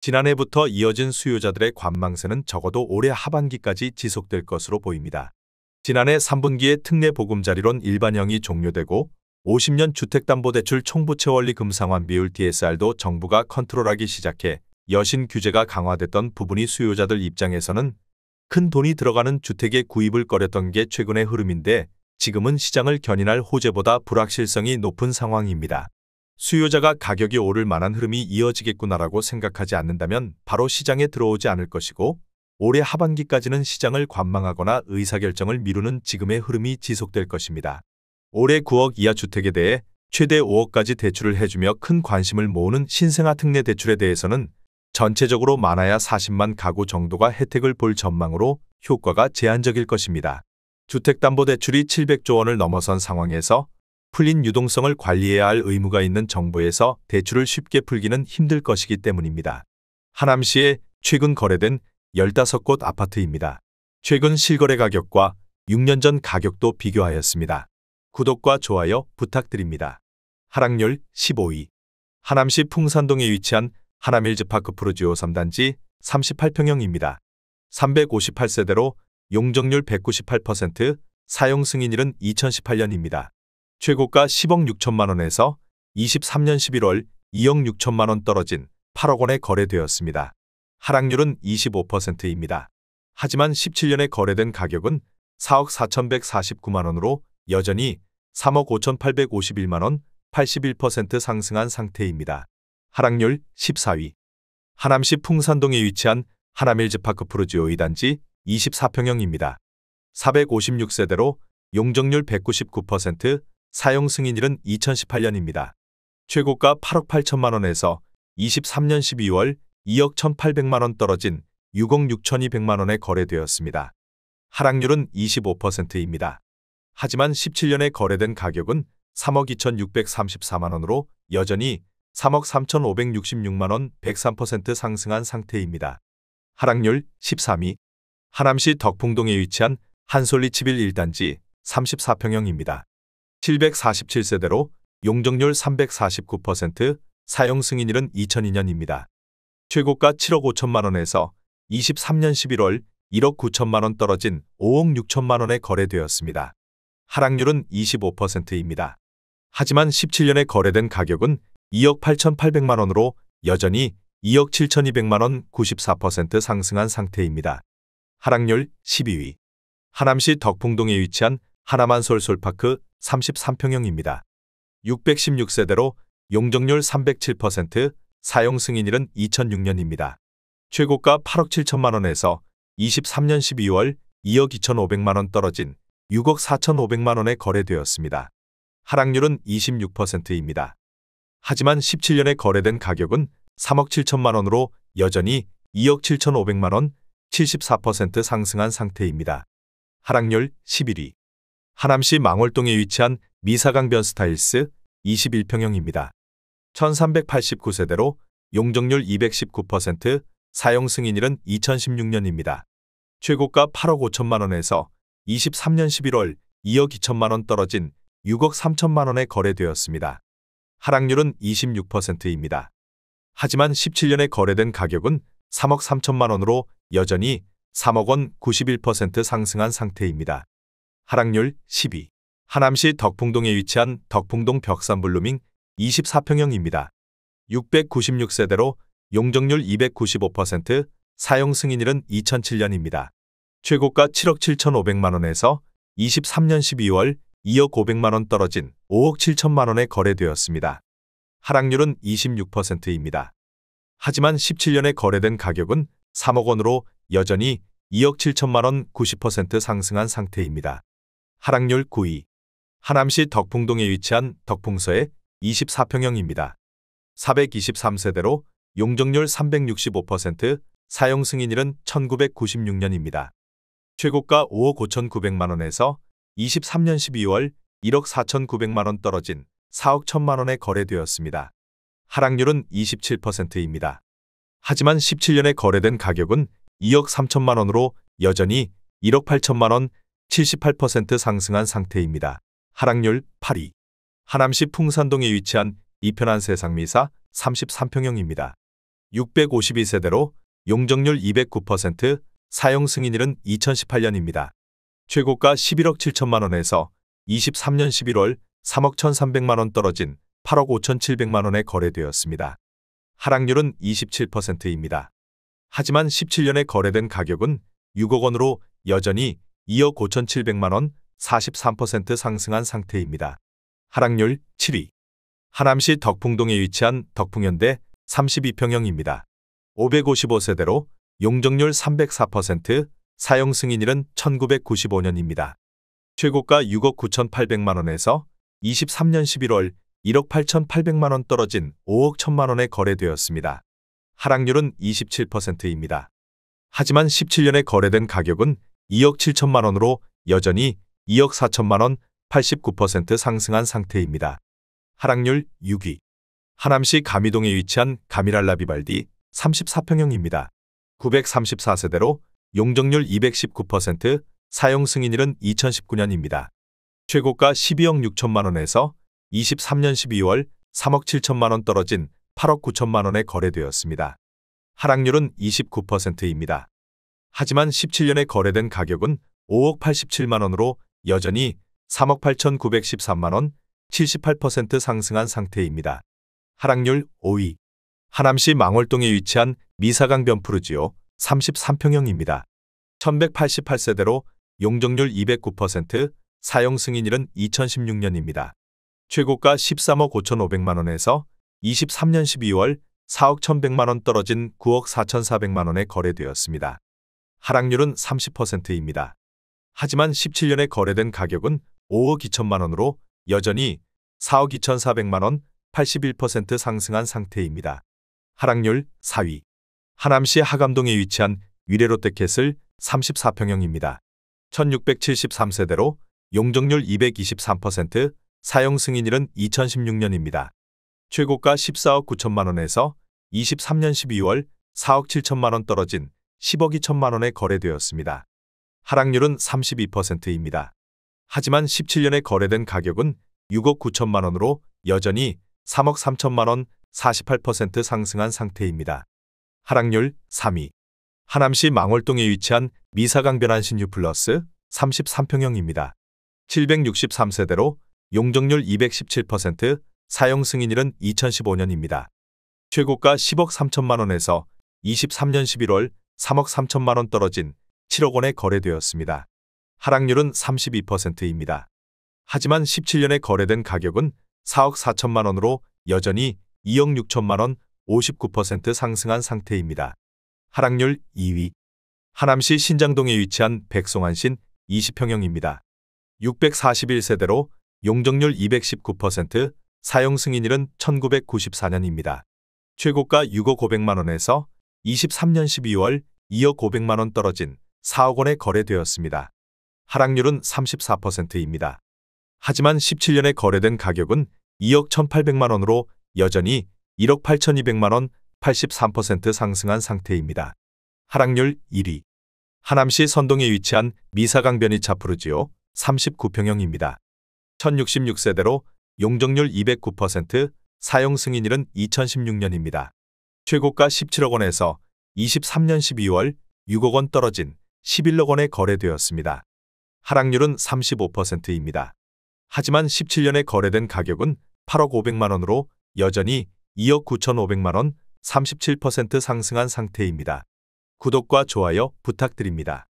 지난해부터 이어진 수요자들의 관망세는 적어도 올해 하반기까지 지속될 것으로 보입니다. 지난해 3분기에 특례 보금자리론 일반형이 종료되고 50년 주택담보대출 총부채 원리 금상환 비율 DSR도 정부가 컨트롤하기 시작해 여신 규제가 강화됐던 부분이 수요자들 입장에서는 큰 돈이 들어가는 주택의 구입을 꺼렸던 게 최근의 흐름인데 지금은 시장을 견인할 호재보다 불확실성이 높은 상황입니다. 수요자가 가격이 오를 만한 흐름이 이어지겠구나라고 생각하지 않는다면 바로 시장에 들어오지 않을 것이고 올해 하반기까지는 시장을 관망하거나 의사결정을 미루는 지금의 흐름이 지속될 것입니다. 올해 9억 이하 주택에 대해 최대 5억까지 대출을 해주며 큰 관심을 모으는 신생아 특례 대출에 대해서는 전체적으로 많아야 40만 가구 정도가 혜택을 볼 전망으로 효과가 제한적일 것입니다. 주택담보대출이 700조 원을 넘어선 상황에서 풀린 유동성을 관리해야 할 의무가 있는 정부에서 대출을 쉽게 풀기는 힘들 것이기 때문입니다. 하남시에 최근 거래된 15곳 아파트입니다. 최근 실거래 가격과 6년 전 가격도 비교하였습니다. 구독과 좋아요 부탁드립니다. 하락률 15위. 하남시 풍산동에 위치한 하남힐즈파크 푸르지오 3단지 38평형입니다. 358세대로 용적률 198%, 사용 승인일은 2018년입니다. 최고가 10억 6천만 원에서 23년 11월 2억 6천만 원 떨어진 8억 원에 거래되었습니다. 하락률은 25%입니다. 하지만 17년에 거래된 가격은 4억 4,149만 원으로 여전히 3억 5,851만 원, 81% 상승한 상태입니다. 하락률 14위. 하남시 풍산동에 위치한 하남힐즈파크 푸르지오 2단지 24평형입니다. 456세대로 용적률 199%, 사용 승인일은 2018년입니다. 최고가 8억 8천만 원에서 23년 12월 2억 1,800만 원 떨어진 6억 6,200만 원에 거래되었습니다. 하락률은 25%입니다. 하지만 17년에 거래된 가격은 3억 2,634만 원으로 여전히 3억 3,566만 원 103% 상승한 상태입니다. 하락률 13위. 하남시 덕풍동에 위치한 한솔리 11단지 34평형입니다. 747세대로 용적률 349%, 사용 승인일은 2002년입니다. 최고가 7억 5천만 원에서 23년 11월 1억 9천만 원 떨어진 5억 6천만 원에 거래되었습니다. 하락률은 25%입니다. 하지만 17년에 거래된 가격은 2억 8,800만 원으로 여전히 2억 7,200만 원 94% 상승한 상태입니다. 하락률 12위. 하남시 덕풍동에 위치한 하남한솔솔파크 33평형입니다. 616세대로 용적률 307%, 사용 승인일은 2006년입니다. 최고가 8억 7천만 원에서 23년 12월 2억 2,500만 원 떨어진 6억 4,500만 원에 거래되었습니다. 하락률은 26%입니다. 하지만 17년에 거래된 가격은 3억 7천만 원으로 여전히 2억 7,500만 원 74% 상승한 상태입니다. 하락률 11위. 하남시 망월동에 위치한 미사강변 스타일스 21평형입니다. 1389세대로 용적률 219%, 사용 승인일은 2016년입니다. 최고가 8억 5천만 원에서 23년 11월 2억 2천만 원 떨어진 6억 3천만 원에 거래되었습니다. 하락률은 26%입니다. 하지만 17년에 거래된 가격은 3억 3천만 원으로 여전히 3억 원 91% 상승한 상태입니다. 하락률 10위. 하남시 덕풍동에 위치한 덕풍동 벽산블루밍 24평형입니다. 696세대로 용적률 295%, 사용 승인일은 2007년입니다. 최고가 7억 7,500만 원에서 23년 12월 2억 500만 원 떨어진 5억 7천만 원에 거래되었습니다. 하락률은 26%입니다. 하지만 17년에 거래된 가격은 3억 원으로 여전히 2억 7천만 원 90% 상승한 상태입니다. 하락률 9위. 하남시 덕풍동에 위치한 덕풍서의 24평형입니다. 423세대로 용적률 365%, 사용 승인일은 1996년입니다. 최고가 5억 5,900만 원에서 23년 12월 1억 4,900만 원 떨어진 4억 1천만 원에 거래되었습니다. 하락률은 27%입니다. 하지만 17년에 거래된 가격은 2억 3천만 원으로 여전히 1억 8천만 원 78% 상승한 상태입니다. 하락률 8위. 하남시 풍산동에 위치한 이편한 세상미사 33평형입니다. 652세대로 용적률 209%, 사용 승인일은 2018년입니다. 최고가 11억 7천만 원에서 23년 11월 3억 1,300만 원 떨어진 8억 5,700만 원에 거래되었습니다. 하락률은 27%입니다. 하지만 17년에 거래된 가격은 6억 원으로 여전히 2억 5,700만 원, 43% 상승한 상태입니다. 하락률 7위. 하남시 덕풍동에 위치한 덕풍현대 32평형입니다. 555세대로 용적률 304%, 사용 승인일은 1995년입니다. 최고가 6억 9,800만 원에서 23년 11월 1억 8,800만 원 떨어진 5억 1천만 원에 거래되었습니다. 하락률은 27%입니다. 하지만 17년에 거래된 가격은 2억 7천만 원으로 여전히 2억 4천만 원, 89% 상승한 상태입니다. 하락률 6위. 하남시 가미동에 위치한 가미랄라 비발디 34평형입니다. 934세대로 용적률 219%, 사용 승인일은 2019년입니다. 최고가 12억 6천만 원에서 23년 12월 3억 7천만 원 떨어진 8억 9천만 원에 거래되었습니다. 하락률은 29%입니다. 하지만 17년에 거래된 가격은 5억 87만 원으로 여전히 3억 8,913만 원, 78% 상승한 상태입니다. 하락률 5위. 하남시 망월동에 위치한 미사강 변푸르지오 33평형입니다. 1188세대로 용적률 209%, 사용 승인일은 2016년입니다. 최고가 13억 5,500만 원에서 23년 12월 4억 1,100만 원 떨어진 9억 4,400만 원에 거래되었습니다. 하락률은 30%입니다. 하지만 17년에 거래된 가격은 5억 2천만 원으로 여전히 4억 2,400만 원, 81% 상승한 상태입니다. 하락률 4위. 하남시 하감동에 위치한 위례롯데캐슬 34평형입니다. 1673세대로 용적률 223%, 사용 승인일은 2016년입니다. 최고가 14억 9천만 원에서 23년 12월 4억 7천만 원 떨어진 10억 2천만 원에 거래되었습니다. 하락률은 32%입니다. 하지만 17년에 거래된 가격은 6억 9천만 원으로 여전히 3억 3천만 원, 48% 상승한 상태입니다. 하락률 3위. 하남시 망월동에 위치한 미사강 변환신 유플러스 33평형입니다. 763세대로 용적률 217%, 사용 승인일은 2015년입니다. 최고가 10억 3천만 원에서 23년 11월 3억 3천만 원 떨어진 7억 원에 거래되었습니다. 하락률은 32%입니다. 하지만 17년에 거래된 가격은 4억 4천만 원으로 여전히 2억 6천만 원, 59% 상승한 상태입니다. 하락률 2위. 하남시 신장동에 위치한 백송한신 20평형입니다. 641세대로 용적률 219%, 사용 승인일은 1994년입니다. 최고가 6억 500만 원에서 23년 12월 2억 500만 원 떨어진 4억 원에 거래되었습니다. 하락률은 34%입니다. 하지만 17년에 거래된 가격은 2억 1,800만 원으로 여전히 1억 8,200만 원, 83% 상승한 상태입니다. 하락률 1위. 하남시 선동에 위치한 미사강 변이차 푸르지오 39평형입니다. 1066세대로 용적률 209%, 사용 승인일은 2016년입니다. 최고가 17억 원에서 23년 12월 6억 원 떨어진 11억 원에 거래되었습니다. 하락률은 35%입니다. 하지만 17년에 거래된 가격은 8억 500만 원으로 여전히 2억 9,500만 원, 37% 상승한 상태입니다. 구독과 좋아요 부탁드립니다.